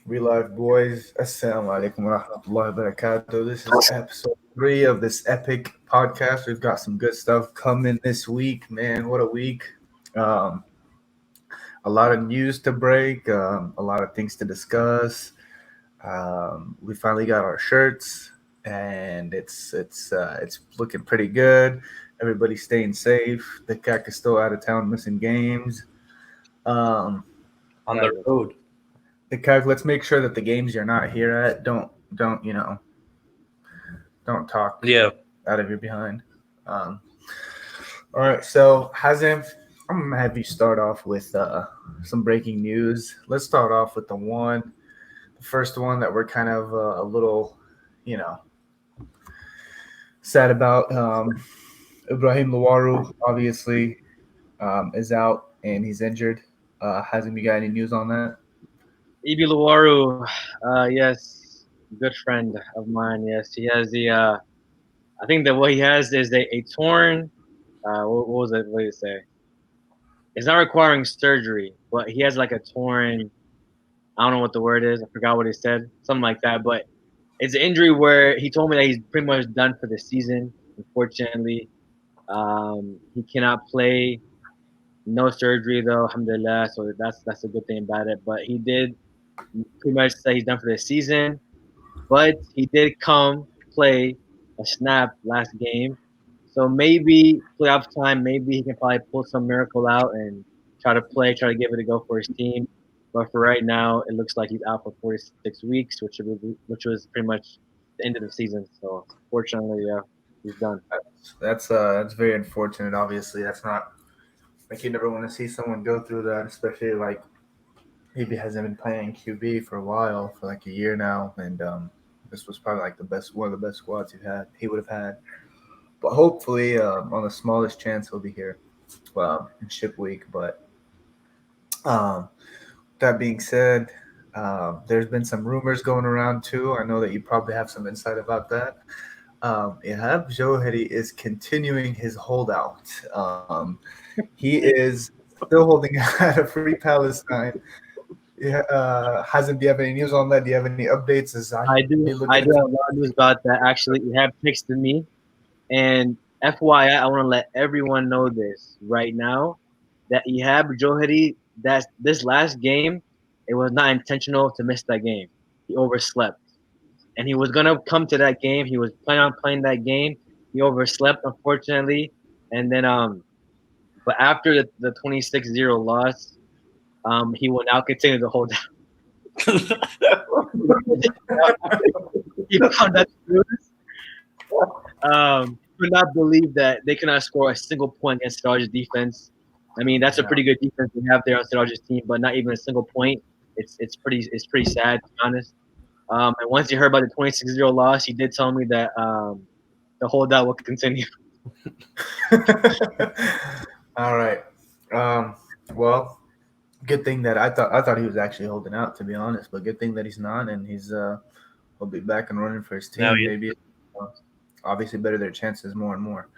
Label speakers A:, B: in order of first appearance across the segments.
A: We live, boys. Assalamu alaikum wa rahmatullahi wa barakatuh. This is episode 3 of this epic podcast. We've got some good stuff coming this week, man. What a week. Um, a lot of news to break, a lot of things to discuss. We finally got our shirts, and it's looking pretty good. Everybody's staying safe. The CAC is still out of town missing games. Um,
B: on the road.
A: let's make sure that the games you're not here at don't don't talk
B: Yeah.
A: out of your behind. Um, all right, so Hazem, I'm gonna have you start off with some breaking news. Let's start off with the first one that we're kind of a little, you know, sad about. Ibrahim Luwaru obviously is out and he's injured. Hazem, you got any news on that?
C: Ibi Luwaru, yes, good friend of mine. Yes, he has I think that what he has is a torn. What was it? What did it say? It's not requiring surgery, but he has like a torn. I don't know what the word is. I forgot what he said. Something like that. But it's an injury where he told me that he's pretty much done for the season. Unfortunately, he cannot play. No surgery though, alhamdulillah. So that's a good thing about it. But he did pretty much say he's done for the season. But he did come play a snap last game. So maybe playoff time, maybe he can probably pull some miracle out and try to give it a go for his team. But for right now, it looks like he's out for 46 weeks, which was pretty much the end of the season. So fortunately, yeah, he's done.
A: That's very unfortunate. Obviously, that's not like you never want to see someone go through that, especially like maybe hasn't been playing QB for a while, for like a year now, and this was probably like one of the best squads he would have had. But hopefully, on the smallest chance, he'll be here in ship week. But um, that being said, there's been some rumors going around too. I know that you probably have some insight about that. Ihab Johari is continuing his holdout. He is still holding out a free Palestine. Yeah, Hazem, do you have any news on that? Do you have any updates? As I
C: I
A: be
C: do
A: looking
C: I
A: at
C: do have a lot of news about that. Actually, you have texted me, and FYI, I want to let everyone know this right now that Ihab Johari, that this last game, it was not intentional to miss that game. He overslept, and he was gonna come to that game. He was planning on playing that game. He overslept, unfortunately, and then but after the 26-0 loss, he will now continue to hold he found that news. Could not believe that they cannot score a single point against Siraj's defense. I mean, that's a
A: Yeah.
C: pretty good defense we have there on Siraj's team, but not even a single point. It's pretty sad to be honest. And once he heard about the 26-0 loss, he did tell me that the holdout will continue.
A: All right. Um, well, good thing that I thought he was actually holding out, to be honest. But good thing that he's not, and he'll be back and running for his
B: No,
A: team.
B: yeah.
A: Maybe obviously better their chances more and more.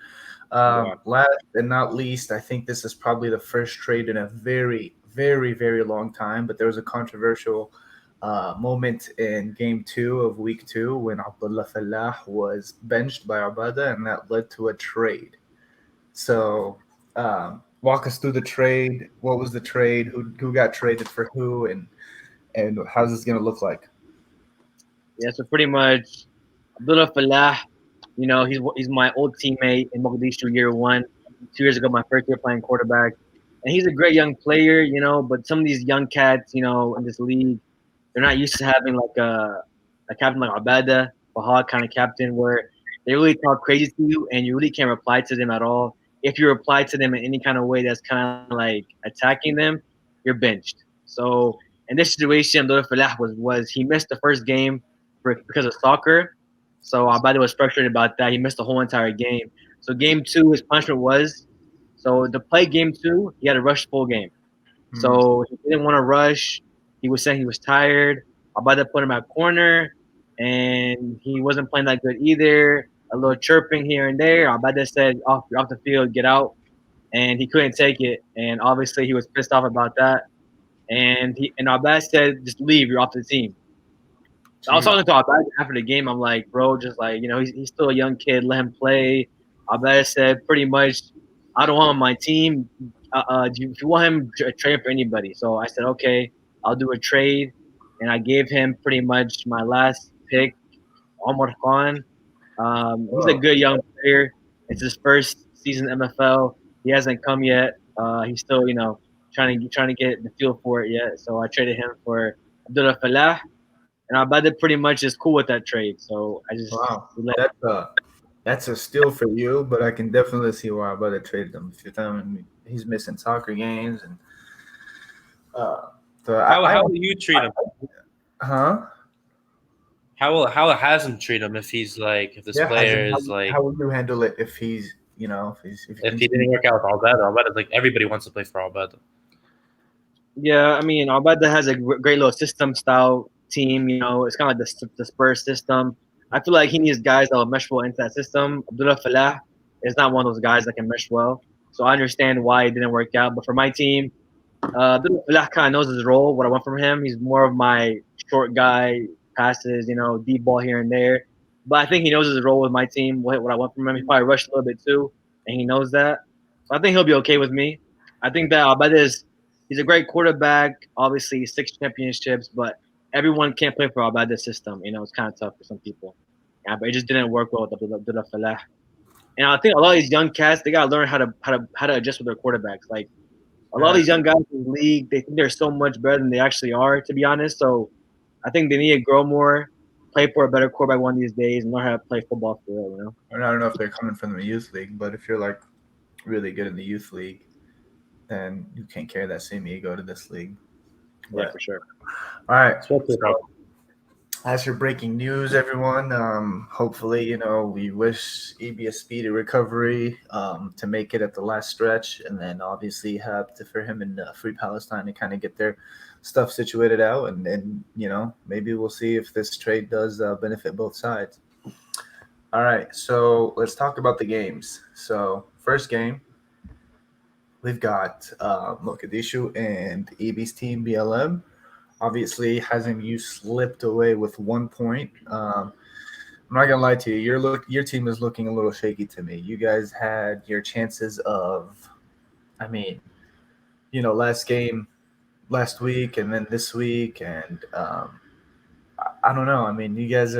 C: Yeah.
A: Last and not least, I think this is probably the first trade in a very, very, very long time. But there was a controversial moment in Game 2 of Week 2 when Abdullah Falah was benched by Abada, and that led to a trade. So, walk us through the trade. What was the trade? Who got traded for who, and how's this going to look like?
C: Yeah, so pretty much Abdullah Falah, he's my old teammate in Mogadishu year one. 2 years ago, my first year playing quarterback. And he's a great young player, but some of these young cats, in this league, they're not used to having like a captain like Abada, Fahad kind of captain where they really talk crazy to you and you really can't reply to them at all. If you reply to them in any kind of way that's kind of like attacking them, you're benched. So in this situation, Abdullah Falah was he missed the first game because of soccer. So Abada was frustrated about that. He missed the whole entire game. So game two, his punishment was so to play game two, he had to rush full game.
A: Hmm.
C: So he didn't want to rush. He was saying he was tired. Abada put him at corner, and he wasn't playing that good either. A little chirping here and there. Abada said, You're off the field, get out." And he couldn't take it. And obviously, he was pissed off about that. and Abad said, just leave, you're off the team. I was
A: Jeez.
C: talking to Abad after the game. I'm like, bro, just like, he's still a young kid. Let him play. Abad said pretty much, I don't want him on my team. If you want him, trade him for anybody. So I said, okay, I'll do a trade. And I gave him pretty much my last pick, Omar Khan. He's a
A: Whoa.
C: good young player. It's his first season MFL. He hasn't come yet. He's still, trying to get the feel for it yet. So I traded him for Abdullah Falah, and Abada pretty much is cool with that trade. So I just
A: Wow.
C: we let
A: That's a steal for you, but I can definitely see why I better trade him. If you're telling me he's missing soccer games and uh, so
B: How will you treat him?
A: huh?
B: How it hasn't treat him if he's like if this
A: Yeah, as
B: player
A: in
B: is
A: how
B: like
A: would you handle it if he's if he
B: if he
A: continues?
B: didn't work out with Albeda like everybody wants to play for Albeda.
C: Yeah, I mean, Albada has a great little system style team. It's kind of like the Spurs system. I feel like he needs guys that will mesh well into that system. Abdullah Falah is not one of those guys that can mesh well. So I understand why it didn't work out. But for my team, Abdullah Falah kind of knows his role, what I want from him. He's more of my short guy, passes, deep ball here and there. But I think he knows his role with my team, what I want from him. He probably rushed a little bit too, and he knows that. So I think he'll be okay with me. I think that Abed he's a great quarterback, obviously 6 championships, but everyone can't play for Abed's system. It's kind of tough for some people. Yeah, but it just didn't work well with Abdullah Falah. And I think a lot of these young cats, they gotta learn how to adjust with their quarterbacks. Like a lot of
A: Yeah,
C: these young guys in the league, they think they're so much better than they actually are, to be honest. So I think they need to grow more, play for a better quarterback one of these days, and learn how to play football for real.
A: and I don't know if they're coming from the youth league, but if you're like really good in the youth league, then you can't carry that same ego to this league.
C: Yeah,
A: But
C: for sure.
A: all right,
B: Especially
A: so as for breaking news, everyone, hopefully, we wish EB a speedy recovery to make it at the last stretch, and then obviously have to for him and Free Palestine to kind of get their stuff situated out, and maybe we'll see if this trade does benefit both sides. All right, so let's talk about the games. So first game, we've got Mogadishu and EB's team BLM. Obviously, hasn't you slipped away with 1 point? I'm not gonna lie to you. Your team is looking a little shaky to me. You guys had your chances of, I mean, last game last week and then this week, and I don't know. I mean, you guys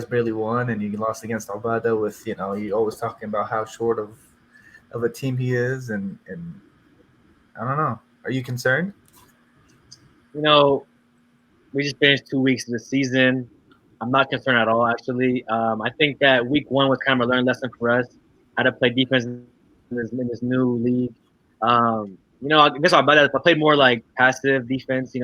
A: barely won, and you lost against Albada with you always talking about how short of a team he is, and I don't know. Are you concerned?
C: You know, we just finished 2 weeks of the season. I'm not concerned at all, actually. I think that week one was kind of a learned lesson for us how to play defense in this new league. I guess I played more like passive defense,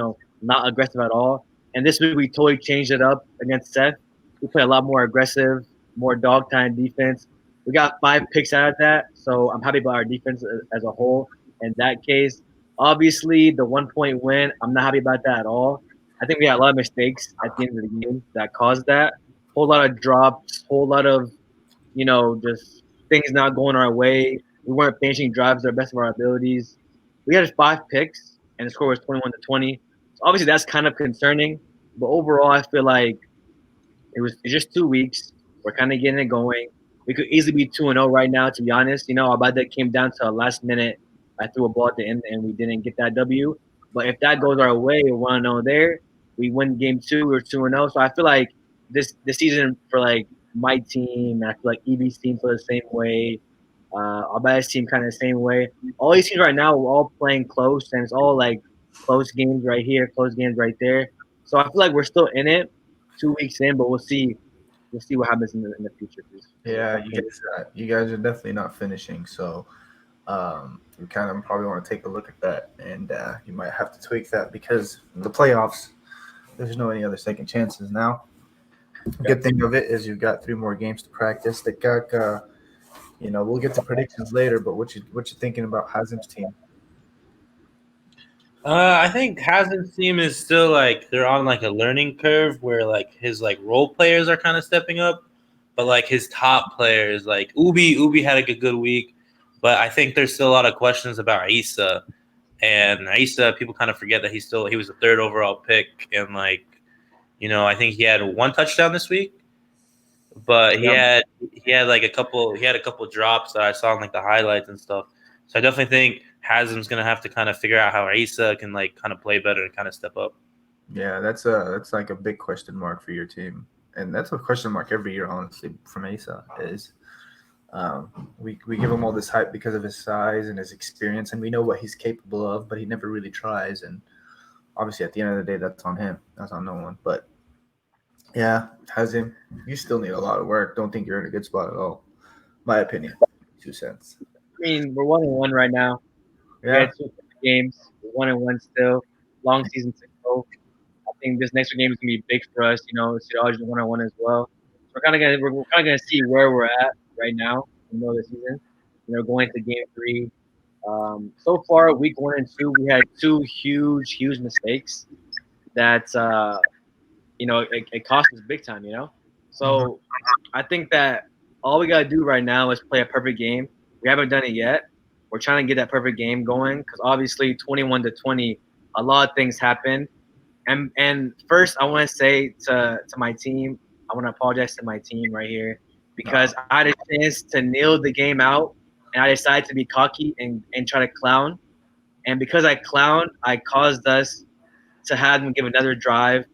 C: not aggressive at all. And this week we totally changed it up against Seth. We play a lot more aggressive, more dog time defense. We got 5 picks out of that, so I'm happy about our defense as a whole. In that case, obviously the 1 point win, I'm not happy about that at all. I think we had a lot of mistakes at the end of the game that caused that. Whole lot of drops, whole lot of just things not going our way. We weren't finishing drives to the best of our abilities. We had 5 picks, and the score was 21-20. So obviously that's kind of concerning. But overall, I feel like it's just 2 weeks. We're kind of getting it going. We could easily be 2-0 right now, to be honest. About that came down to a last minute. I threw a ball at the end and we didn't get that W. But if that goes our way, we're 1-0 there. We win game two, we're 2-0. So I feel like this season for like my team, and I feel like EB's team feel the same way. Alba's team kind of the same way. All these teams right now, we're all playing close, and it's all like close games right here, close games right there. So I feel like we're still in it, 2 weeks in, but we'll see. We'll see what happens in the future.
A: Yeah, you guys are definitely not finishing, so we kind of probably want to take a look at that, and you might have to tweak that because in the playoffs, there's no any other second chances now. Good thing of it is you've got 3 more games to practice. We'll get to predictions later, but what you thinking about Hazim's team?
B: I think Hazen's team is still like they're on like a learning curve where like his like role players are kind of stepping up, but like his top players like Ubi had a good week, but I think there's still a lot of questions about Issa. And Isa, people kind of forget that he was the third overall pick, and like, I think he had one touchdown this week, but he had a couple drops that I saw in like the highlights and stuff. So I definitely think Hazem's gonna have to kind of figure out how Isa can like kind of play better and kind of step up.
A: Yeah, that's like a big question mark for your team, and that's a question mark every year, honestly, from Asa. Is we give him all this hype because of his size and his experience, and we know what he's capable of, but he never really tries. And obviously, at the end of the day, that's on him. That's on no one. But yeah, Hazim, you still need a lot of work. Don't think you're in a good spot at all. My opinion, 2 cents.
C: I mean, we're 1-1 right now. We
A: Yeah,
C: had 2 games. We're 1-1 still. Long season to go. I think this next game is gonna be big for us. It's always 1-1 as well. So we're kind of gonna see where we're at right now in the middle of the season. Going to game 3. So far, week 1 and 2, we had 2 huge mistakes that it cost us big time. So I think that all we gotta do right now is play a perfect game. We haven't done it yet. We're trying to get that perfect game going because obviously 21-20, a lot of things happened. And first, I want to say to my team, I want to apologize to my team right here because I had a chance to nail the game out, and I decided to be cocky and try to clown. And because I clowned, I caused us to have them give another drive,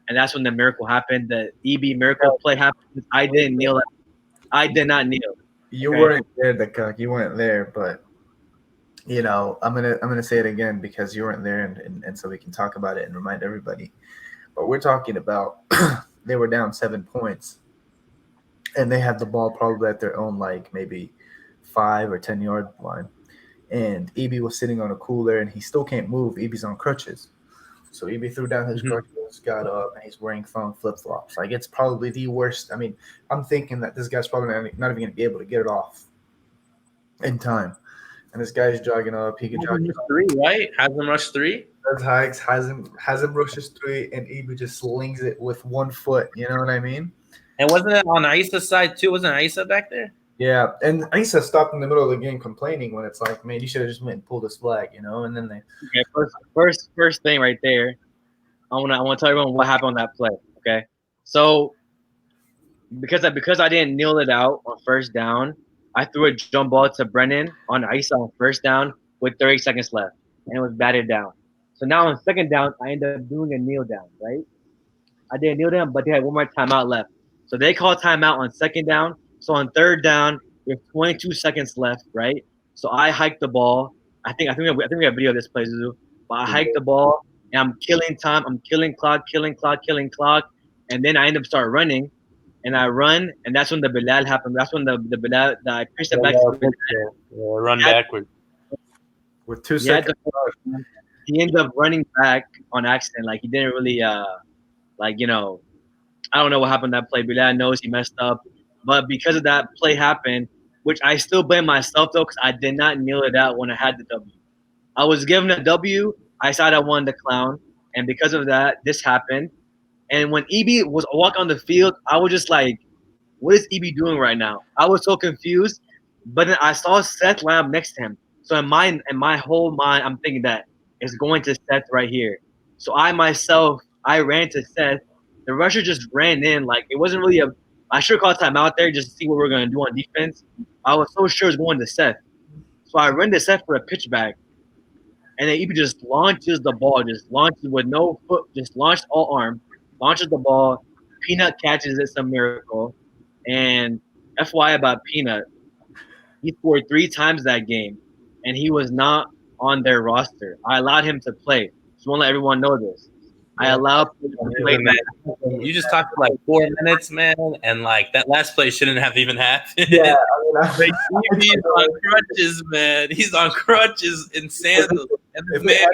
C: and that's when the miracle happened. The EB miracle play happened. I didn't kneel it. I did not kneel.
A: you
C: Okay?
A: weren't there, the cock. You weren't there, but I'm gonna say it again because you weren't there, and so we can talk about it and remind everybody. But we're talking about they were down 7 points, and they had the ball probably at their own like maybe 5 or 10 yard line, and EB was sitting on a cooler, and he still can't move. EB's on crutches, so EB threw down his crutches, got up, and he's wearing thong flip flops. Like it's probably the worst. I mean, I'm thinking that this guy's probably not even gonna be able to get it off in time. And this guy's jogging up. He can jog.
B: Hasn't rushed 3, right? Hasn't rushed 3.
A: Does hikes, has him rushes 3, and EB just slings it with 1 foot. You know what I mean?
B: And wasn't it on Isa's side too? Wasn't Isa back there?
A: Yeah, and Isa stopped in the middle of the game complaining when it's like, man, you should have just went and pulled this flag, And then they,
C: Okay, first thing right there. I want to tell everyone what happened on that play. Okay, so because I didn't kneel it out on first down, I threw a jump ball to Brennan on Isa on first down with 30 seconds left, and it was batted down. So now on second down, I ended up doing a kneel down. Right, I didn't kneel down, but they had one more timeout left. So they called timeout on second down. So on third down, we have 22 seconds left. Right, so I hiked the ball. I think we have video of this play, Zuzu. But I hiked the ball and I'm killing time. I'm killing clock, killing clock, and then I end up start running and I run, and that's when the Bilal happened. That's when the Bilal, I pushed it back to Bilal.
B: Run backwards.
A: with 2
C: He had
A: seconds.
C: he ended up running back on accident. Like he didn't really, like I don't know what happened that play. Bilal knows he messed up, but because of that play happened, which I still blame myself though, because I did not kneel it out when I had the W. I was given a W. I decided I wanted to clown, and because of that, this happened. And when EB was walking on the field, I was just like, what is EB doing right now? I was so confused. But then I saw Seth line up next to him. So in my whole mind, I'm thinking that it's going to Seth right here. So I ran to Seth. The rusher just ran in. Like it wasn't really a I should have called timeout there just to see what we are gonna do on defense. I was so sure it was going to Seth. So I ran to Seth for a pitch back. And then EB just launches the ball, just launches with no foot, just launched all arm, launches the ball. Peanut catches it, some miracle. And FYI about Peanut, he scored 3 times that game, and he was not on their roster. I allowed him to play. Just want to let everyone know this. I allowed him to play.
B: You just talked for like 4 minutes, man, and like that last play shouldn't have even happened.
A: Yeah,
B: Like, he's on crutches, man. He's on crutches and sandals. And this man,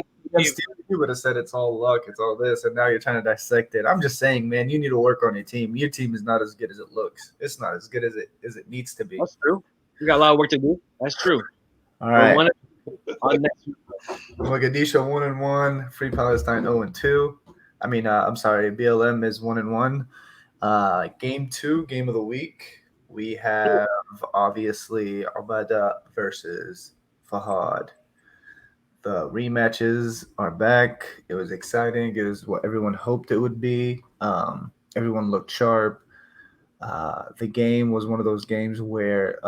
A: you would have said it's all luck, it's all this, and now you're trying to dissect it. I'm just saying, man, you need to work on your team. Your team is not as good as it looks. It's not as good as it needs to be.
C: That's true. We got a lot of work to do. That's true.
A: All right.
C: On next
A: Mogadishu 1-1, Free Palestine 0-2. I mean, I'm sorry, BLM is 1-1. Game 2, game of the week. We have obviously Abada versus Fahad. the rematches are back. It was exciting. It was what everyone hoped it would be. Everyone looked sharp. The game was one of those games where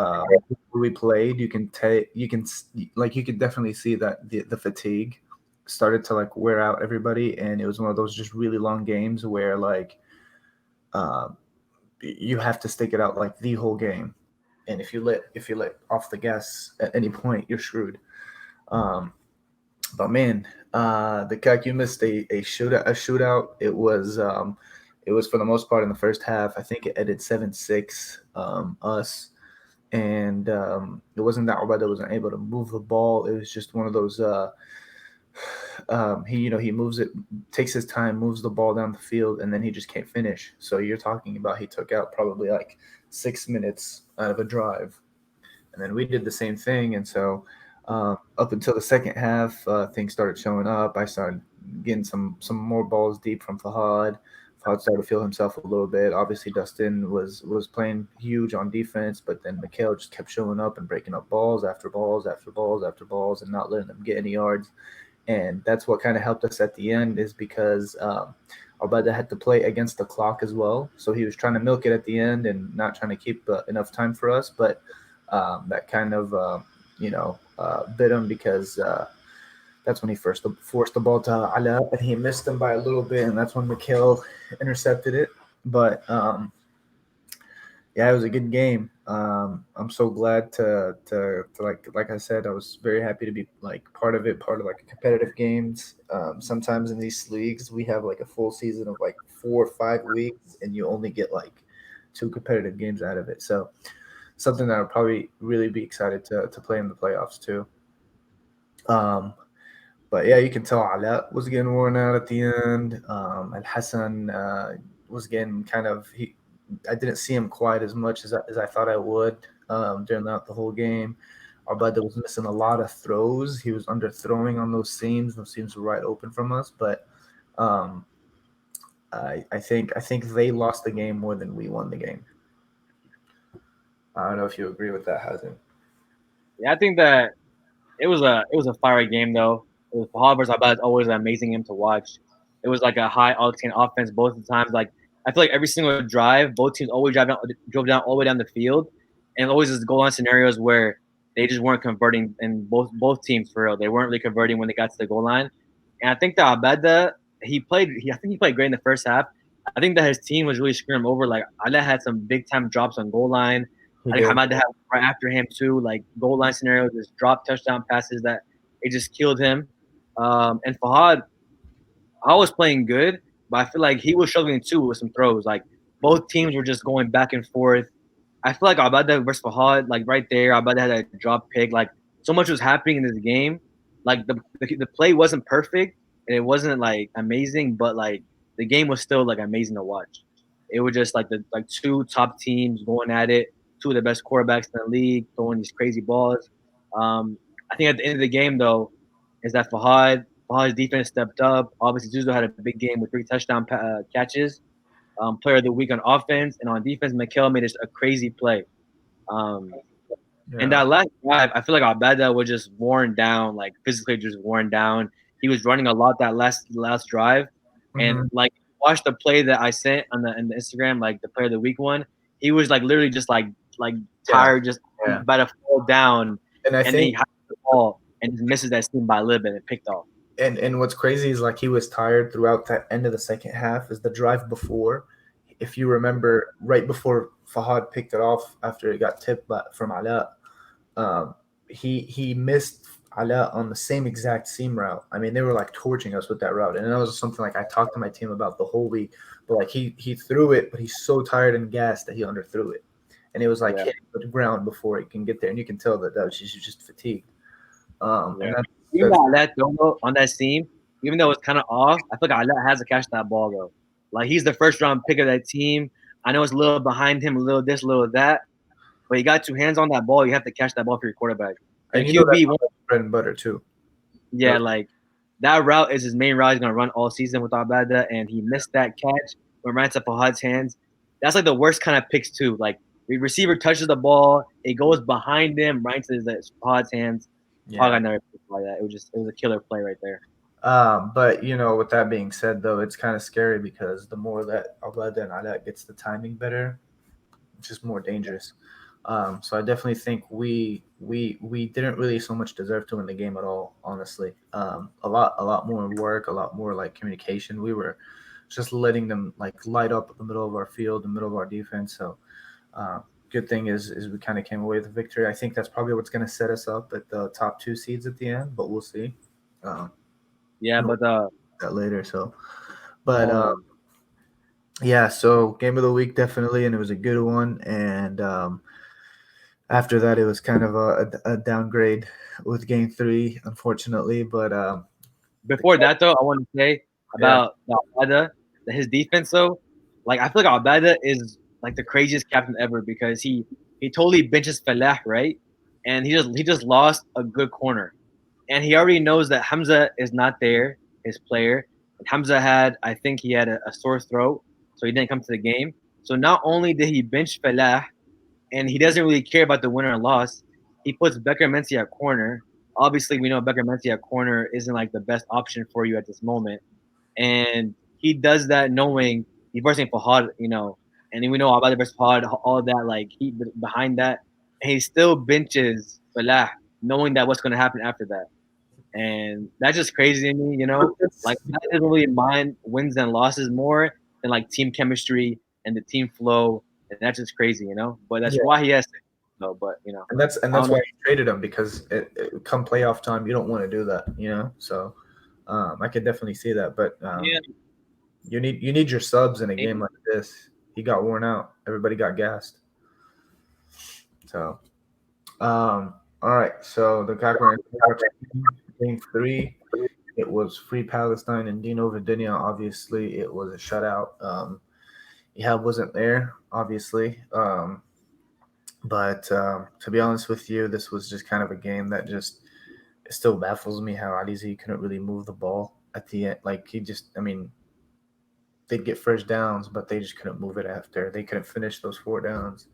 A: before we played, you can definitely see that the fatigue started to like wear out everybody, and it was one of those just really long games where like uh, you have to stick it out like the whole game, and if you let off the gas at any point, you're screwed. Um, but man, the Kak, you missed a shootout. It was for the most part in the first half. I think it ended 7-6 us, and it wasn't that Obada wasn't able to move the ball. It was just one of those. He moves it, takes his time, moves the ball down the field, and then he just can't finish. So you're talking about he took out probably like 6 minutes out of a drive, and then we did the same thing. And so up until the second half, things started showing up. I started getting some more balls deep from Fahad. Fahad started to feel himself a little bit. Obviously, Dustin was playing huge on defense, but then Mikhail just kept showing up and breaking up balls after balls after balls after balls and not letting them get any yards. And that's what kind of helped us at the end is because Albada had to play against the clock as well. So he was trying to milk it at the end and not trying to keep enough time for us. But that kind of bit him because that's when he first forced the ball to Ala, and he missed him by a little bit, and that's when Mikhail intercepted it. But yeah, it was a good game. I'm so glad to like I said, I was very happy to be like part of it, part of like competitive games. Sometimes in these leagues, we have like a full season of like 4 or 5 weeks, and you only get like 2 competitive games out of it. So something that I'll probably really be excited to play in the playoffs too. Um, but yeah, you can tell Ala was getting worn out at the end. Al Hassan was getting kind of he. I didn't see him quite as much as I thought I would during the whole game. Arbada was missing a lot of throws. He was underthrowing on those seams. Those seams were wide open from us. But um, I think they lost the game more than we won the game. I don't know if you agree with that, Hazen.
C: Yeah, I think that it was a fire game though. It was Fahad versus Abad is always an amazing game to watch. It was like a high octane offense both the times. Like I feel like every single drive, both teams always drove down all the way down the field, and always is goal line scenarios where they just weren't converting. And both teams for real, they weren't really converting when they got to the goal line. And I think that Abada I think he played great in the first half. I think that his team was really screwing him over. Like Allah had some big time drops on goal line.
A: He
C: I think
A: did.
C: Hamad had right after him too, like goal line scenarios, just drop touchdown passes that it just killed him. And Fahad, I was playing good, but I feel like he was struggling too with some throws. Like both teams were just going back and forth. I feel like Abada versus Fahad, like right there, Abada had a drop pick. Like so much was happening in this game. Like the play wasn't perfect and it wasn't like amazing, but like the game was still like amazing to watch. It was just like the like two top teams going at it, two of the best quarterbacks in the league throwing these crazy balls. I think at the end of the game though, is that Fahad's defense stepped up. Obviously, Zuzo had a big game with 3 touchdown catches. Player of the week on offense and on defense, Mikel made a crazy play. Um, and
A: Yeah.
C: that last drive, I feel like Abada was just worn down, like physically just worn down. He was running a lot that last drive, and
A: Hmm.
C: like watch the play that I sent on the Instagram, like the player of the week one. He was like literally just like
A: Yeah.
C: tired, just
A: Yeah.
C: about to fall down,
A: And I
C: and then he
A: think
C: hits the ball and just misses that seam by a little bit and picked off.
A: and what's crazy is like he was tired throughout that end of the second half. Is the drive before, if you remember, right before Fahad picked it off after it got tipped from Ala, um, he missed Ala on the same exact seam route. I mean, they were like torching us with that route, and that was something like I talked to my team about the whole week. But like he threw it, but he's so tired and gassed that he underthrew it, and it was like
C: Yeah,
A: hitting the ground before it can get there, and you can tell that he's just fatigued. And
C: yeah. Even
A: that's
C: though that throw though, on that seam, even though it's kind of off, I feel like Allah has to catch that ball though. Like he's the first round pick of that team. I know it's a little behind him, a little this, a little that, but you got 2 hands on that ball. You have to catch that ball for your quarterback. And
A: and you know that's
C: QB,
A: bread and butter too.
C: yeah, like that route is his main route. He's gonna run all season with Abada, and he missed that catch when right to Fahad's hands. That's like the worst kind of picks too. Like the receiver touches the ball, it goes behind him, right to his Fahad's hands. Paul got
A: Yeah.
C: never played by that. It was a killer play right there.
A: But with that being said, though, it's kind of scary because the more that Abada and Adat gets the timing better, it's just more dangerous. So I definitely think we didn't really so much deserve to win the game at all. Honestly, a lot more work, a lot more like communication. We were just letting them like light up the middle of our field, the middle of our defense. So uh, good thing is we kind of came away with a victory. I think that's probably what's going to set us up at the top two seeds at the end, but we'll see. Um,
C: Yeah, but
A: that later. So, but
C: um,
A: yeah. So game of the week definitely, and it was a good one. And after that, it was kind of a downgrade with game three, unfortunately. But
C: before that though, I want to say
A: yeah,
C: about Albada, that his defense though, like I feel like Albada is like the craziest captain ever because he totally benches Falah, right? And he just lost a good corner. And he already knows that Hamza is not there, his player. And Hamza I think he had a sore throat, so he didn't come to the game. So not only did he bench Falah, and he doesn't really care about the winner or loss, he puts Becker Menzi at corner. Obviously, we know Becker Menzi at corner isn't like the best option for you at this moment. And he does that knowing he's versing Fahad, and then we know about the versus Fahad, all of that, like he behind that. And he still benches Falah, knowing that what's going to happen after that. And that's just crazy to me. Like I doesn't really mind wins and losses more than like team chemistry and the team flow, and that's just crazy. But that's
A: yeah.
C: why he has to. No, but
A: And that's
C: I don't
A: why
C: know.
A: you traded him because come playoff time, you don't want to do that. So I could definitely see that. But
C: Yeah,
A: you need your subs in a game like this. He got worn out. Everybody got gassed. So all right. So the Cochrane game three. It was Free Palestine and Dino Vidinia. Obviously, it was a shutout. Ehab wasn't there, obviously. But to be honest with you, this was just kind of a game that just it still baffles me how Alizi couldn't really move the ball at the end. Like I mean, they'd get first downs, but they just couldn't move it after. They couldn't finish those four downs.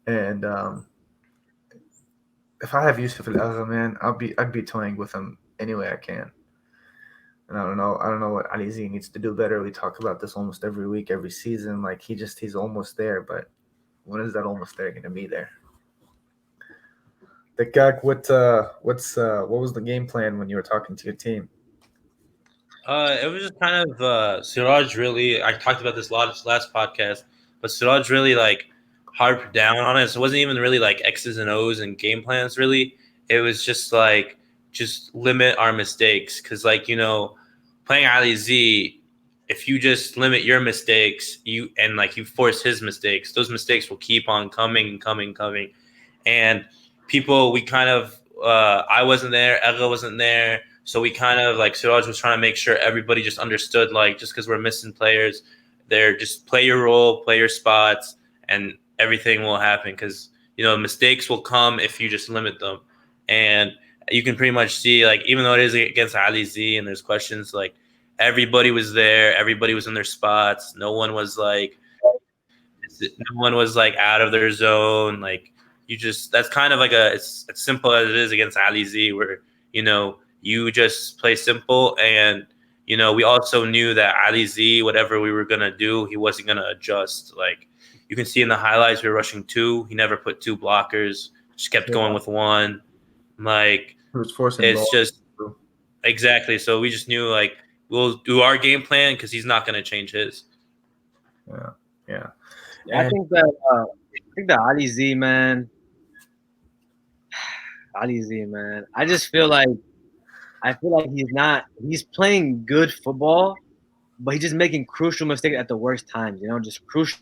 A: And if I have Yusuf Al Agha, man, I'd be toying with him any way I can. And I don't know what Alizi needs to do better. We talk about this almost every week, every season. Like he's almost there, but when is that almost there going to be there? The guy, what was the game plan when you were talking to your team?
B: It was just kind of Siraj really. I talked about this last podcast, but Siraj really like harped down on it. So it wasn't even really like X's and O's and game plans. Really, it was just like just limit our mistakes because playing Ali Z, if you just limit your mistakes, you force his mistakes, those mistakes will keep on coming and coming, coming, and people we kind of I wasn't there, Ega wasn't there. So we kind of like Siraj was trying to make sure everybody just understood, like, just because we're missing players, they're just play your role, play your spots, and everything will happen. Because mistakes will come if you just limit them, and you can pretty much see, like, even though it is against Ali Z and there's questions, like, everybody was there, everybody was in their spots, no one was like out of their zone, like that's kind of like it's as simple as it is against Ali Z, where you just play simple. And we also knew that Ali Z, whatever we were gonna do, he wasn't gonna adjust. Like, you can see in the highlights, we were rushing two, he never put two blockers, just kept going with one. Like,
A: He was forcing
B: it's
A: ball.
B: just exactly. So we just knew, like, we'll do our game plan because he's not gonna change his.
A: Yeah, yeah.
C: I think that Ali Z, man, Ali Z, man. I feel like he's playing good football, but he's just making crucial mistakes at the worst times, just crucial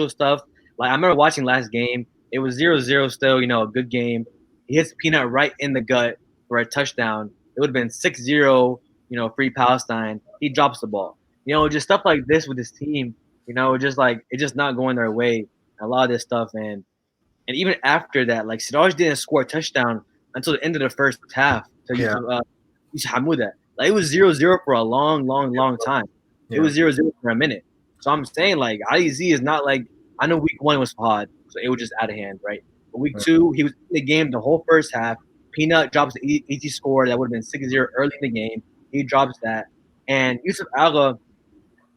C: stuff. Like I remember watching last game, it was 0-0 still, a good game. He hits Peanut right in the gut for a touchdown. It would have been 6-0, Free Palestine. He drops the ball. Just stuff like this with his team, just like it's just not going their way. A lot of this stuff, and even after that, like Siraj didn't score a touchdown until the end of the first half. So
A: Yeah.
C: Hamuda. Like it was 0-0 for a long, long, long time. It was 0-0 for a minute. So I'm saying like Ali Z is not like, I know week one was hard, so it was just out of hand, right? But week two, he was in the game the whole first half. Peanut drops the easy score that would have been 6-0 early in the game. He drops that. And Yusuf Agha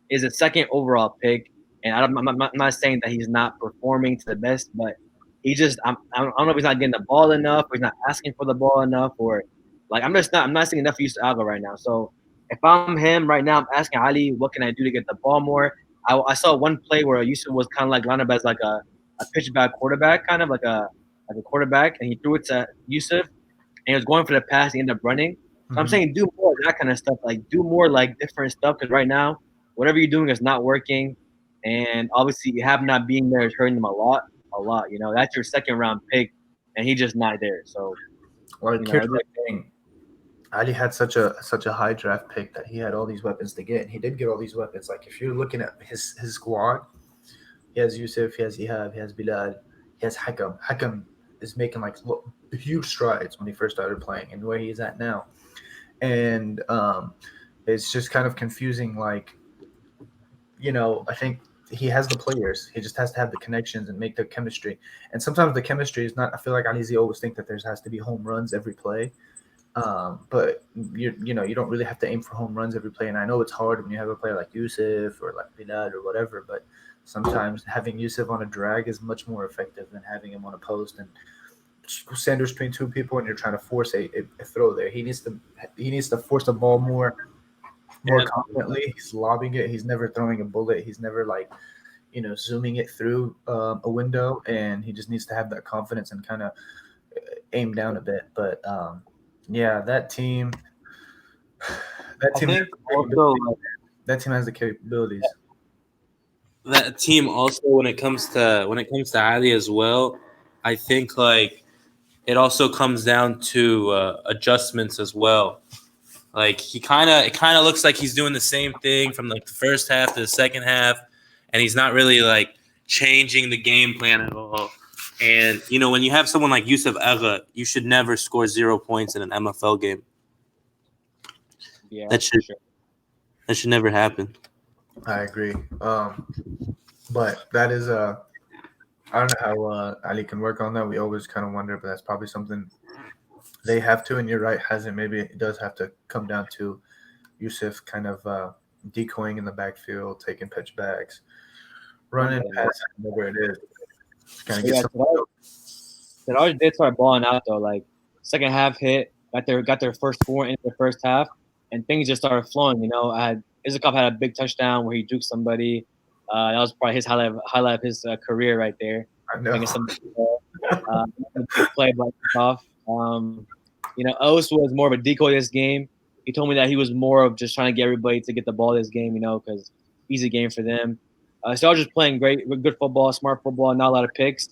C: is a second overall pick. And I'm not saying that he's not performing to the best, but he just I don't know if he's not getting the ball enough, or he's not asking for the ball enough, or like I'm not seeing enough use of Alga right now. So if I'm him right now, I'm asking Ali, what can I do to get the ball more? I saw one play where Yusuf was kind of like lined up as like a pitch back quarterback, kind of like a quarterback, and he threw it to Yusuf, and he was going for the pass. He ended up running. So I'm
A: Mhm.
C: saying do more of that kind of stuff. Like do more like different stuff because right now, whatever you're doing is not working, and obviously you have not being there is hurting them a lot, a lot. You know that's your second round pick, and he's just not there. So
A: Like
C: I
A: here's
C: just,
A: the thing. Ali had such a high draft pick that he had all these weapons to get, and he did get all these weapons. Like if you're looking at his squad, he has Yusuf, he has Ihab, he has Bilal, he has Hakam. Hakam is making like huge strides when he first started playing, and where he's at now, and it's just kind of confusing. Like I think he has the players. He just has to have the connections and make the chemistry. And sometimes the chemistry is not. I feel like Alizi always think that there has to be home runs every play. But you don't really have to aim for home runs every play. And I know it's hard when you have a player like Yusuf or like Bilal or whatever. But sometimes having Yusuf on a drag is much more effective than having him on a post and Sanders between two people and you're trying to force a throw there. He needs to force the ball more
B: Yeah.
A: confidently. He's lobbing it. He's never throwing a bullet. He's never like zooming it through a window, and he just needs to have that confidence and kind of aim down a bit. But yeah, that
B: I
A: team has
B: think
A: the
B: also
A: capabilities. That team has the capabilities.
B: that team also when it comes to Ali as well, I think like it also comes down to adjustments as well. Like it kind of looks like he's doing the same thing from like the first half to the second half, and he's not really like changing the game plan at all. And when you have someone like Yusuf Agha, you should never score 0 points in an MFL game.
C: yeah,
B: That
C: for
B: should
C: sure.
B: that should never happen.
A: I agree. But that is I don't know how Ali can work on that. We always kind of wonder, but that's probably something they have to. And you're right, hasn't maybe it does have to come down to Yusuf kind of decoying in the backfield, taking pitch backs, running,
C: Yeah.
A: passing, whatever it is. Just kind of
C: But
A: get
C: yeah,
A: some.
C: Tadar did start balling out though. Like second half hit, got their first score in the first half, and things just started flowing. Izakov had a big touchdown where he juked somebody. That was probably his highlight of his career right there.
A: I know.
C: Making some a big play by Izakov. Ose was more of a decoy this game. He told me that he was more of just trying to get everybody to get the ball this game, because easy game for them. So I was just playing good football, smart football, not a lot of picks.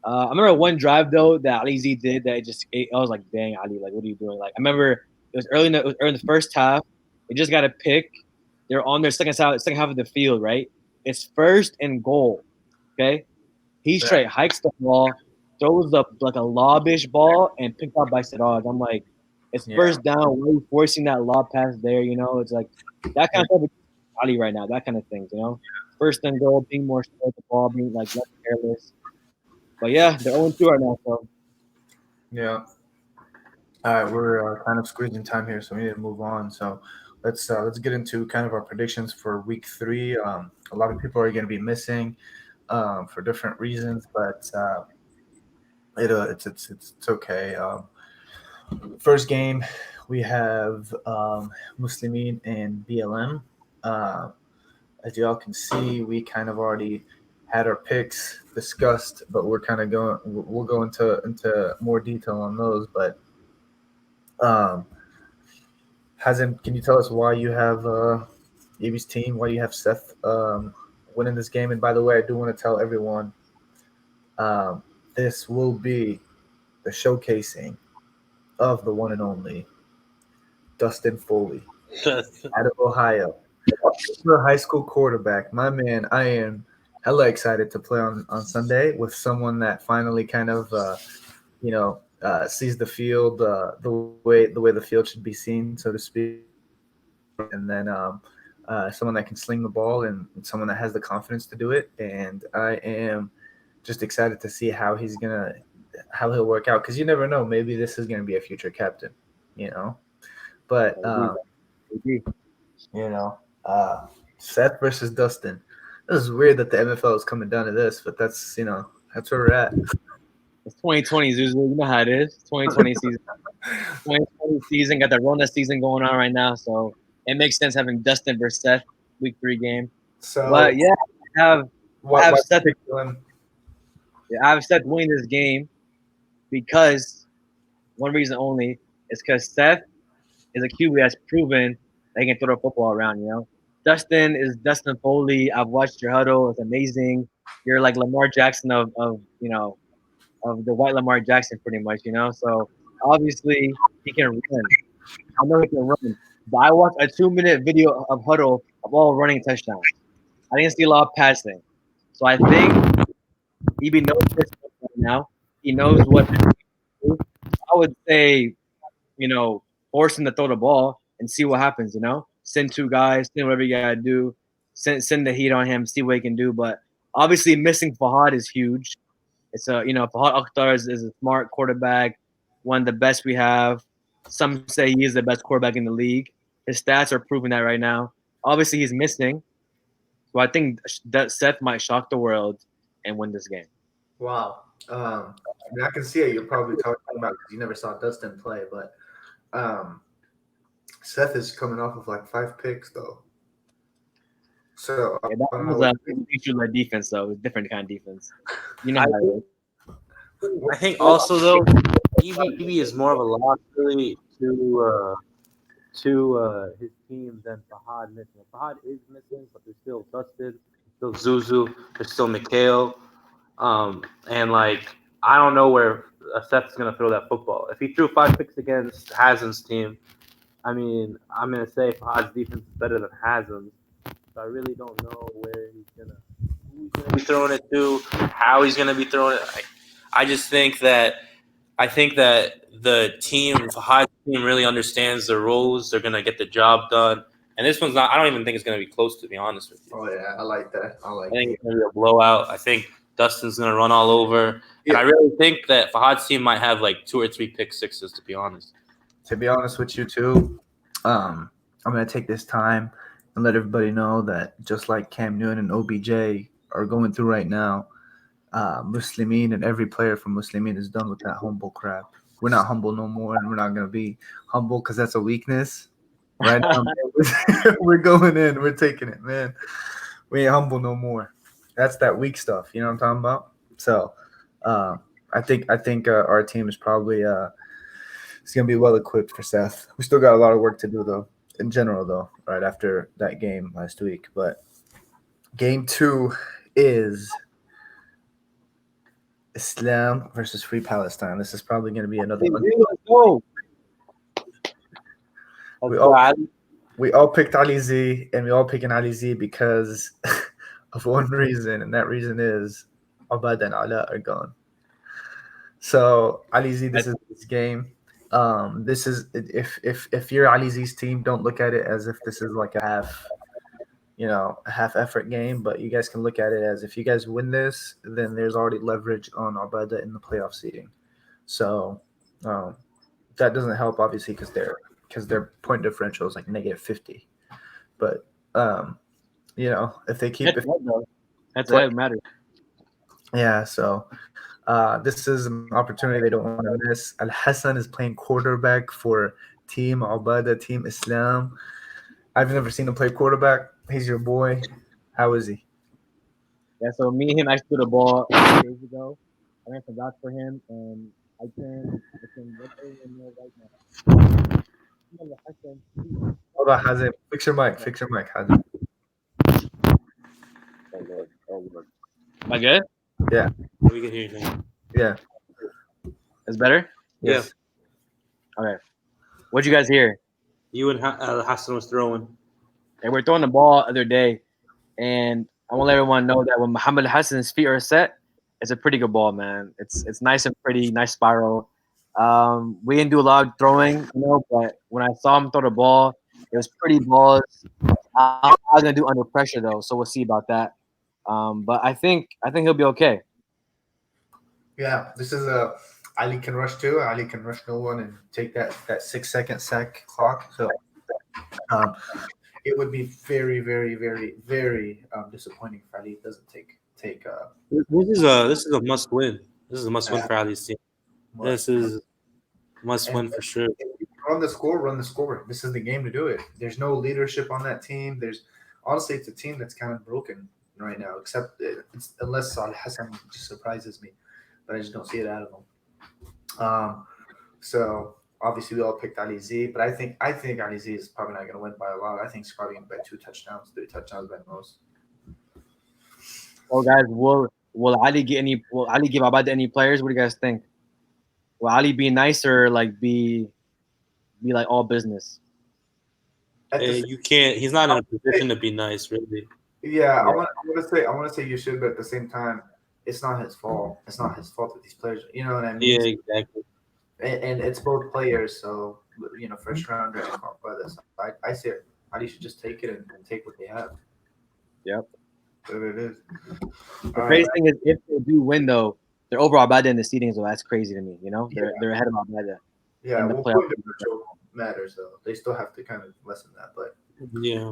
C: I remember one drive though that Ali Z did that I was like, dang Ali, like what are you doing? Like I remember it was early in the first half. They just got a pick. They're on their second half of the field, right? It's first and goal. Okay. He straight hikes the ball, throws up like a lobish ball and picked up by Siraj. I'm like, it's
A: Yeah.
C: first down. Why are you forcing that lob pass there? It's like that kind of stuff Ali right now, that kind of things. First and goal, being more sure of the ball, being like less careless. But yeah, they're 0-2 right now. So
A: Yeah. All right, we're kind of squeezing time here, so we need to move on. So let's get into kind of our predictions for week 3. A lot of people are going to be missing for different reasons, but it's okay. First game, we have Muslimin and BLM. Uh, as y'all can see, we kind of already had our picks discussed, but we're kind of going. We'll go into more detail on those, but. Um, Hasn't can you tell us why you have Evie's team? Why you have Seth winning this game? And by the way, I do want to tell everyone um, this will be the showcasing of the one and only Dustin Foley out of Ohio. Former high school quarterback, my man. I am hella excited to play on Sunday with someone that finally kind of sees the field the way the field should be seen, so to speak. And then someone that can sling the ball and someone that has the confidence to do it. And I am just excited to see how he's gonna how he'll work out, because you never know. Maybe this is going to be a future captain, you know. But
C: Maybe.
A: you know, Seth versus Dustin. This is weird that the MFL is coming down to this, but that's that's where we're at.
C: It's 2020, Zuzu. You know how it is. 2020 season. 2020 season got the Rona season going on right now, so it makes sense having Dustin versus Seth week 3 game.
A: So,
C: But yeah, I have
A: what
C: Seth.
A: pick Dylan?
C: Yeah, I have Seth winning this game because one reason only is because Seth is a QB that's proven that he can throw the football around. Dustin is Dustin Foley. I've watched your huddle. It's amazing. You're like Lamar Jackson of the white Lamar Jackson, pretty much. So obviously he can run. I know he can run. But I watched a 2-minute video of huddle of all running touchdowns. I didn't see a lot of passing. So I think EB knows this right now. He knows what to do. I would say, force him to throw the ball and see what happens, Send 2 guys, send whatever you gotta do, send the heat on him, see what he can do. But obviously missing Fahad is huge. It's Fahad Akhtar is a smart quarterback, one of the best we have. Some say he is the best quarterback in the league. His stats are proving that right now. Obviously he's missing. So I think that Seth might shock the world and win this game.
A: Wow. I mean, I can see it. You're probably talking about because you never saw Dustin play, but Seth is coming off of like 5 picks though. So
C: Yeah, that was a feature-led defense, though. It was a different kind of defense.
B: I think also though, EB is more of a loss really to his team than Fahad missing. Fahad is missing, but there's still Dustin, there's still Zuzu, there's still Mikhail, and like I don't know where Seth's gonna throw that football. If he threw 5 picks against Hazan's team, I mean, I'm gonna say Fahad's defense is better than Hazan's. So I really don't know where who he's gonna be throwing it to, how he's gonna be throwing it. I just think that the team, Fahad's team, really understands the rules. They're gonna get the job done, and this one's not. I don't even think it's gonna be close, to be honest with you.
A: Oh yeah, I like that. I
B: think it's gonna be a blowout. I think Dustin's gonna run all over, and I really think that Fahad's team might have like 2 or 3 pick sixes. To be honest
A: with you too, I'm gonna take this time and let everybody know that just like Cam Newton and OBJ are going through right now, Muslimin and every player from Muslimin is done with that humble crap. We're not humble no more, and we're not gonna be humble because that's a weakness. Right now, we're going in. We're taking it, man. We ain't humble no more. That's that weak stuff. You know what I'm talking about? So, I think our team is probably it's gonna be well equipped for Seth. We still got a lot of work to do though. In general, though, right after that game last week, but game 2 is Islam versus Free Palestine. This is probably going to be another. We all picked Ali Z, and we all picking Ali Z because of one reason, and that reason is Abad and Ala are gone. So Ali Z, this is his game. This is if you're Ali Z's team, don't look at it as if this is like a half effort game, but you guys can look at it as if you guys win this, then there's already leverage on Arbada in the playoff seeding. So that doesn't help obviously because their point differential is like -50. But if they keep
C: that's what matters.
A: Yeah, so this is an opportunity they don't want to miss. Al Hassan is playing quarterback for Team Abada, Team Islam. I've never seen him play quarterback. He's your boy. How is he?
C: Yeah, so me and him actually threw the ball 2 days ago. I ran some routes for him, and I can let everyone know right now.
A: Hold on, Hazim. Fix your mic, Hazim.
C: Oh Lord. Am I good?
A: Yeah.
B: we can hear you.
A: Yeah.
C: It's better?
A: Yes.
C: Yeah. Okay. What'd you guys hear?
B: You and Hassan was throwing.
C: And we're throwing the ball the other day, and I want to let everyone know that when Muhammad Hassan's feet are set, it's a pretty good ball, man. It's nice and pretty, nice spiral. We didn't do a lot of throwing, but when I saw him throw the ball, it was pretty balls. I was gonna do under pressure though, so we'll see about that. But I think he'll be okay.
A: Yeah, this is a Ali can rush two. Ali can rush no one and take that 6 second sack clock. So um, it would be very, very, very, very disappointing if Ali doesn't take
B: This is a must win. This is a must win
A: uh,
B: for Ali's team.
A: what.
B: This is must
A: And
B: win for sure.
A: if you run the score, run the score. This is the game to do it. There's no leadership on that team. There's honestly, it's a team that's kind of broken right now. Except unless Saleh Hassan just surprises me, but I just don't see it out of him. So obviously we all picked Ali Z, but I think Ali Z is probably not going to win by a lot. I think he's probably going to bet 2 touchdowns, 3 touchdowns by most.
C: Oh, guys, will Ali get any? Will Ali give Abad any players? What do you guys think? Will Ali be nicer, or like be like all business?
A: At the same,
B: You can't. He's not in a position to be nice, really.
A: yeah,
C: Yeah.
A: I want to say you should, but at the same time, it's not his fault. It's not his fault that these players. You know what I mean?
B: Yeah, exactly.
A: And it's both players. So first rounder and brothers. I say Ali should just take it and take what they have.
C: Yep.
A: Whatever it is.
C: The
A: All right.
C: crazy thing is, if they do win, though, they're over Abada in the seedings. So that's crazy to me.
A: Yeah.
C: They're ahead of Abada
A: Yeah.
C: in the
A: Well,
C: playoff.
A: point differential matters though. They still have to kind of lessen that, but.
B: Yeah.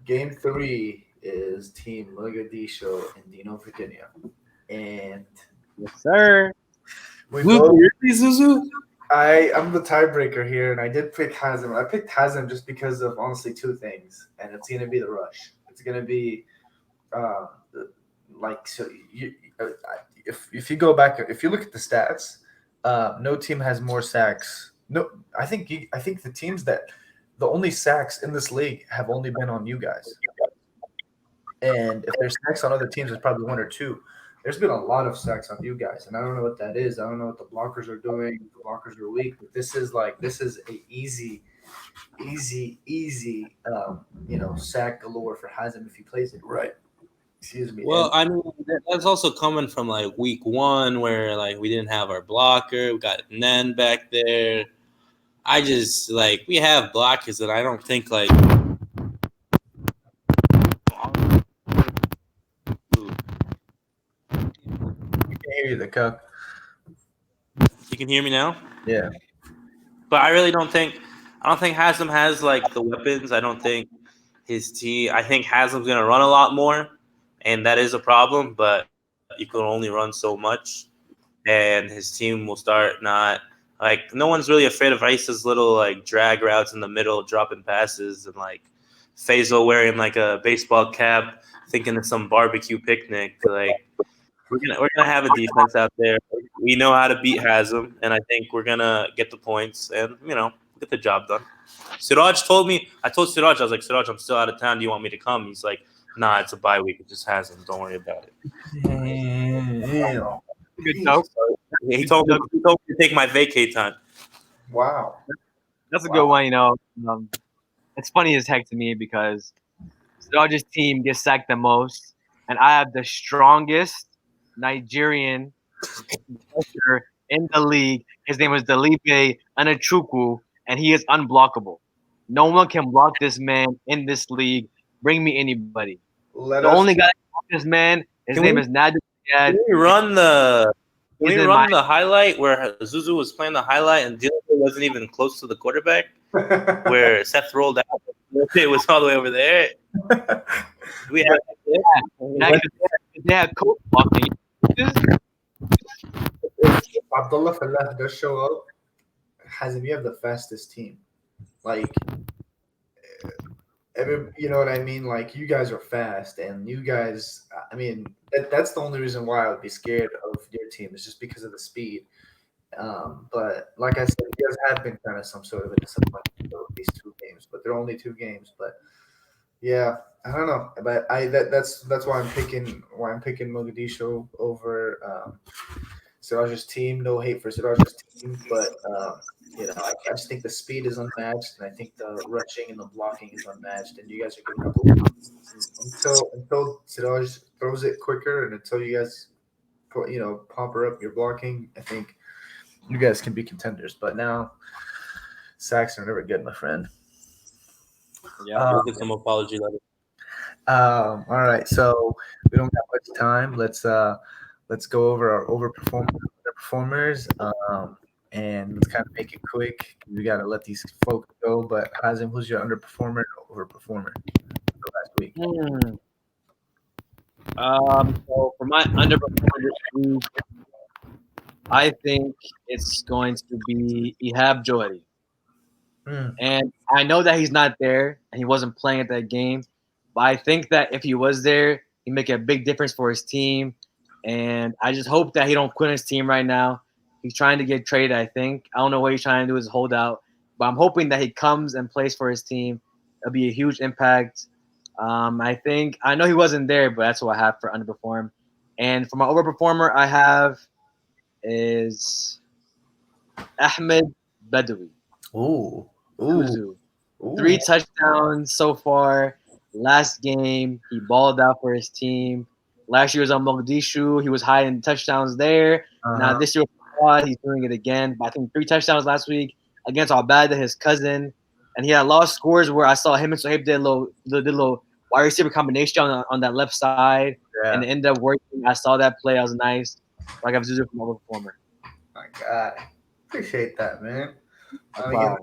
A: Game 3 is Team Mogadishu in Dino, Virginia. And
C: Yes, sir.
A: we both,
B: Zuzu.
A: I'm the tiebreaker here, and I did pick Hazem. I picked Hazem just because of honestly 2 things, and it's going to be the rush. It's going to be uh, like so. If you go back, if you look at the stats, no team has more sacks. No, I think the teams that the only sacks in this league have only been on you guys. And if there's sacks on other teams, it's probably 1 or 2. There's been a lot of sacks on you guys, and I don't know what that is. I don't know what the blockers are doing. The blockers are weak, but this is a easy, sack galore for Hazem if he plays it right. Excuse me.
B: Well, I mean, that's also coming from like week 1, where like we didn't have our blocker. We got Nen back there. I just like we have blockers that I don't think like.
A: You can hear you, the cuck.
B: You can hear me now.
A: Yeah.
B: But I really don't think. I don't think Haslam has like the weapons. I don't think his team. I think Haslam's gonna run a lot more, and that is a problem. But you can only run so much, and his team will start not like no one's really afraid of Rice's little like drag routes in the middle, dropping passes, and like Faisal wearing like a baseball cap, thinking it's some barbecue picnic. Like we're gonna have a defense out there. We know how to beat Haslam, and I think we're gonna get the points and get the job done. Siraj told me. I told Siraj, I was like, Siraj, I'm still out of town. Do you want me to come? He's like, Nah, it's a bye week. It just Haslam. Don't worry about it.
A: Damn.
C: Good joke.
B: He told me to take my vacay time.
A: Wow.
C: That's a good one. It's funny as heck to me because Dodgers team gets sacked the most, and I have the strongest Nigerian player in the league. His name is Delipe Anachukwu, and he is unblockable. No one can block this man in this league. Bring me anybody. The only guy that can block this man, his name is Nadir.
B: Can we run the
C: He's in my-
B: highlight where Zuzu was playing the highlight and Dylan wasn't even close to the quarterback? Where Seth rolled out, it was all the way over there. We have
C: They have coach blocking.
A: Abdullah Falah does show up. Hazem, you have the fastest team. Like, you know what I mean? Like, you guys are fast, and you guys, I mean, that's the only reason why I would be scared of your team is just because of the speed. But like I said, you guys have been kind of some sort of a disappointment with these 2 games, but they're only 2 games. But yeah, I don't know, but that's why I'm picking Mogadishu over Siraj's team. No hate for Siraj's team, but I just think the speed is unmatched, and I think the rushing and the blocking is unmatched, and you guys are giving up until Siraj throws it quicker, and until you guys pumper up your blocking. I think you guys can be contenders, but now sacks are never good, my friend.
C: Yeah,
B: we'll get some apology letter.
A: All right, so we don't got much time. Let's let's go over our underperformers, and let's kind of make it quick. We got to let these folks go. But Hazim, who's your underperformer or overperformer for last week?
C: Hmm. So for my underperformer this week, I think it's going to be Ihab Johari.
A: Mm,
C: And I know that he's not there and he wasn't playing at that game, but I think that if he was there, he'd make a big difference for his team. And I just hope that he don't quit his team right now. He's trying to get traded, I think. I don't know what he's trying to do is hold out, but I'm hoping that he comes and plays for his team. It'll be a huge impact. I know he wasn't there, but that's what I have for underperform. And for my overperformer, I have is Ahmed Badawi.
A: ooh, ooh,
C: Suzu.
A: ooh.
C: 3 touchdowns so far. Last game, he balled out for his team. Last year was on Mogadishu. He was high in touchdowns there. Now
A: Uh-huh.
C: this year, he's doing it again. But I think 3 touchdowns last week against Albada, his cousin. And he had a lot of scores where I saw him and Sohaib did a little wide receiver combination on that left side. And
A: Yeah.
C: it ended up working. I saw that play. That was nice. So I got Zuzu from overperformer.
A: My God. Appreciate that, man.
C: No
A: You know,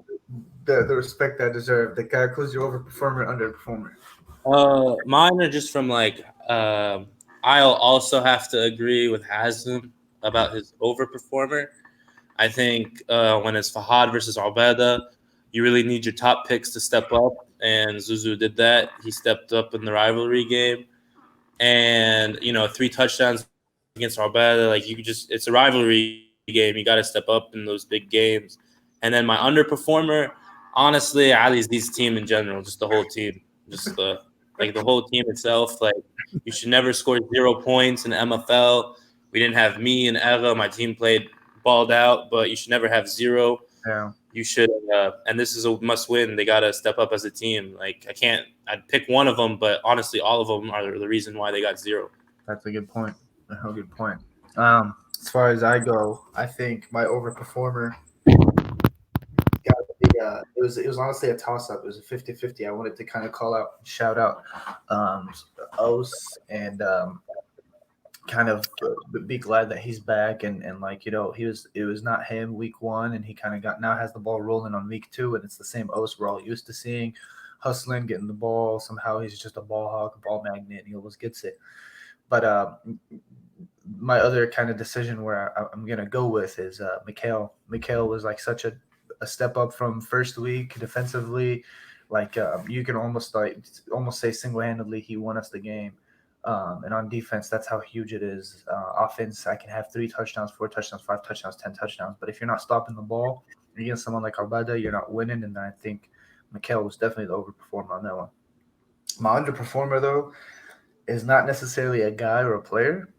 C: problem.
A: the respect I deserve. The guy who's your overperformer, underperformer.
B: Mine are just from like. I'll also have to agree with Hazem about his overperformer. I think when it's Fahad versus Albeda, you really need your top picks to step up, and Zuzu did that. He stepped up in the rivalry game, and 3 touchdowns against Albeda. Like it's a rivalry game. You got to step up in those big games. And then my underperformer, honestly, Ali's these team in general, just the whole team, just the whole team itself. Like you should never score 0 points in MFL. We didn't have me and Eva. My team played balled out, but you should never have zero.
A: Yeah,
B: You should, and this is a must win. They got to step up as a team. Like I'd pick one of them, but honestly, all of them are the reason why they got zero.
A: that's a good point. A good point. As far as I go, I think my overperformer got to be, it was honestly a toss up. It was a 50-50. I wanted to kind of call out, shout out, Ose, and kind of be glad that he's back, and like it was not him week one, and he kind of got now has the ball rolling on week two, and it's the same Ose we're all used to seeing, hustling, getting the ball. Somehow he's just a ball hawk, a ball magnet, and he always gets it. But my other kind of decision where I'm gonna go with is Mikhail. Mikhail was like such a step up from first week defensively. Like you can almost say single handedly he won us the game. And on defense, that's how huge it is. Offense, I can have 3 touchdowns, 4 touchdowns, 5 touchdowns, 10 touchdowns. But if you're not stopping the ball against someone like Arbada, you're not winning. And I think Mikhail was definitely the overperformer on that one. My underperformer though is not necessarily a guy or a player,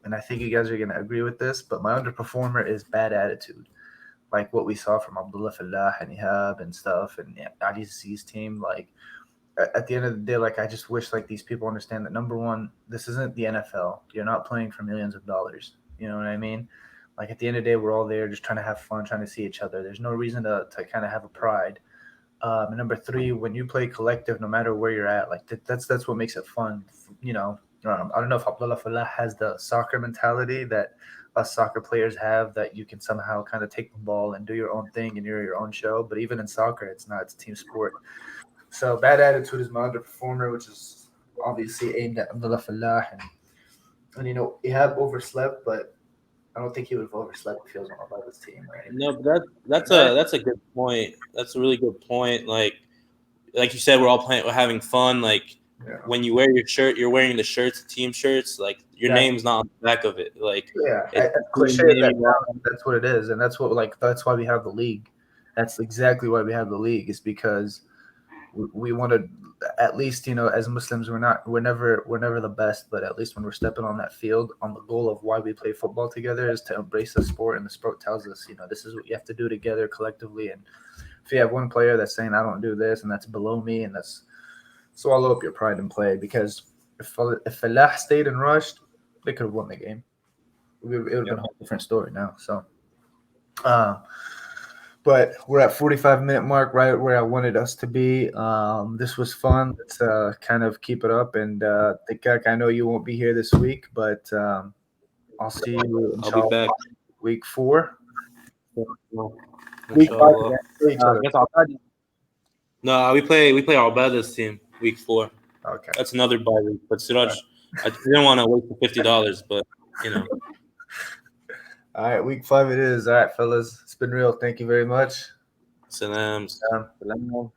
A: and I think you guys are going to agree with this, but my underperformer is bad attitude. Like what we saw from Abdullah Falah and Ihab and stuff, and Adi Z's team. Like at the end of the day, like I just wish like these people understand that number one, this isn't the NFL. You're not playing for millions of dollars. You know what I mean? Like at the end of the day, we're all there just trying to have fun, trying to see each other. There's no reason to kind of have a pride. And number three, when you play collective, no matter where you're at, like that's what makes it fun. You know, I don't know if Abdullah Falah has the soccer mentality that us soccer players have, that you can somehow kind of take the ball and do your own thing and you're your own show. But even in soccer, it's not. It's a team sport. So bad attitude is my underperformer, which is obviously aimed at Abdullah Falah, and he had overslept, but I don't think he would have overslept if he was on Abdullah's team or anything.
B: No, but that's a good point. That's a really good point. Like you said, we're all playing, we're having fun. Like
A: Yeah.
B: when you wear your shirt, you're wearing the shirts, team shirts. Like your name's not on the back of it. Like
A: Yeah,
B: it's
A: as cliche as that sounds, that's what it is, and that's why we have the league. That's exactly why we have the league, is because we want to, at least as Muslims, we're never the best, but at least when we're stepping on that field, on the goal of why we play football together is to embrace the sport, and the sport tells us this is what you have to do together collectively. And if you have one player that's saying I don't do this and that's below me, and that's swallow up your pride and play, because if Falah stayed and rushed, they could have won the game. It would have been a whole different story now. So, but we're at 45-minute mark, right where I wanted us to be. This was fun. Let's kind of keep it up. And Tikak, I know you won't be here this week, but I'll see you.
B: I'll be back.
A: Week 4.
C: Week 5.
A: Each other.
C: Guess I'll
B: No, we play our Bella's team week 4.
A: Okay.
B: That's another bye week. But Siraj, I didn't want to wait for $50, but
A: All right, week 5 it is. All right, fellas. It's been real. Thank you very much.
B: Salams.
C: Salam.